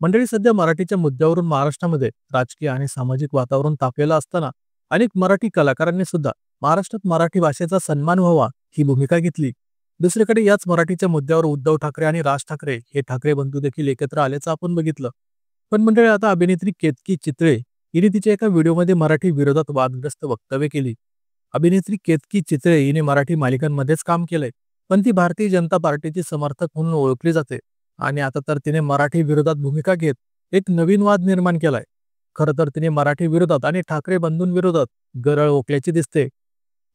मंडळी, सध्या मराठीच्या मुद्द्यावरून महाराष्ट्रामध्ये राजकीय आणि सामाजिक वातावरण तापलेलं असताना अनेक मराठी कलाकारांनी सुद्धा महाराष्ट्रात मराठी भाषेचा सन्मान व्हावा ही भूमिका घेतली. दुसरीकडे याच मराठीच्या मुद्द्यावर उद्धव ठाकरे आणि राज ठाकरे हे ठाकरे बंधू देखील एकत्र आल्याचं आपण बघितलं. पण मंडळी, आता अभिनेत्री केतकी चितळे हिने तिच्या एका व्हिडिओमध्ये मराठी विरोधात वादग्रस्त वक्तव्य केली. अभिनेत्री केतकी चितळे हिने मराठी मालिकांमध्येच काम केलंय, पण ती भारतीय जनता पार्टीची समर्थक म्हणून ओळखली जाते आणि आता तर तिने मराठी विरोधात भूमिका घेत एक नवीन वाद निर्माण केलाय. खरं तर तिने मराठी विरोधात आणि ठाकरे बंधूंविरोधात गरळ ओकल्याची दिसते.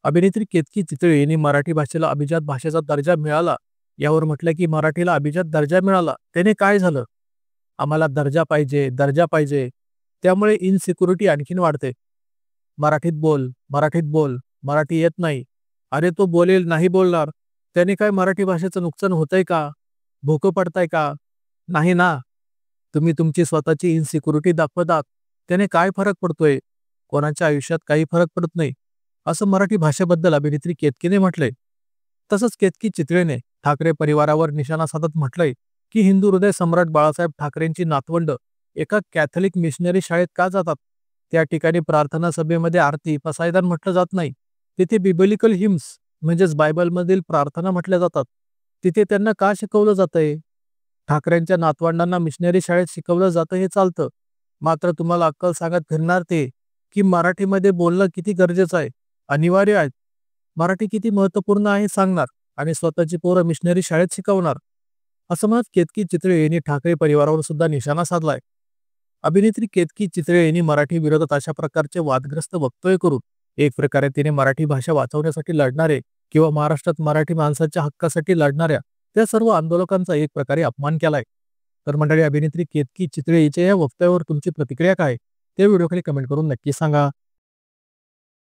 अभिनेत्री केतकी चितळे यांनी मराठी भाषेला अभिजात भाषेचा दर्जा मिळाला यावर म्हटलं की मराठीला अभिजात दर्जा मिळाला त्याने काय झालं? आम्हाला दर्जा पाहिजे, दर्जा पाहिजे. त्यामुळे इनसिक्युरिटी आणखीन वाढते. मराठीत बोल, मराठीत बोल, मराठी येत नाही. अरे तो बोलेल, नाही बोलणार, त्याने काय मराठी भाषेचं नुकसान होतंय का? भोकं पडताय का? नाही ना. तुम्ही तुमची स्वतःची इनसिक्युरिटी दाखवतात, त्याने काय फरक पडतोय? कोणाच्या आयुष्यात काही फरक पडत नाही, असं मराठी भाषेबद्दल अभिनेत्री केतकीने म्हटलंय. तसंच केतकी चितळेने ठाकरे परिवारावर निशाणा साधत म्हटलंय की हिंदू हृदय सम्राट बाळासाहेब ठाकरेंची नातवंड एका कॅथलिक मिशनरी शाळेत का जातात? त्या ठिकाणी प्रार्थना सभेमध्ये आरती पसायदान म्हटलं जात नाही. तिथे बिबलिकल हिम्स म्हणजेच बायबलमधील प्रार्थना म्हटल्या जातात. तिथे त्यांना का शिकवलं जातंय? ठाकरेंच्या नातवंडांना मिशनरी शाळेत शिकवलं जातं हे चालतं, मात्र तुम्हाला अक्कल सांगत फिरणार ते की मराठीमध्ये बोलणं किती गरजेचं आहे, अनिवार्य आहे, मराठी किती महत्त्वपूर्ण आहे सांगणार आणि स्वतःची पोरं मिशनरी शाळेत शिकवणार, असं म्हणत केतकी चितळे यांनी ठाकरे परिवारावर सुद्धा निशाणा साधलाय. अभिनेत्री केतकी चितळे यांनी मराठी विरोधात अशा प्रकारचे वादग्रस्त वक्तव्य करून एक प्रकारे तिने मराठी भाषा वाचवण्यासाठी लढणारे किंवा महाराष्ट्रात मराठी माणसाच्या हक्कासाठी लढणाऱ्या त्या सर्व आंदोलकांचा एक प्रकारे अपमान केलाय. तर मंडळी, अभिनेत्री केतकी चितळे हिच्या या वक्तव्यावर तुमची प्रतिक्रिया काय ते व्हिडिओ खाली कमेंट करून नक्की सांगा.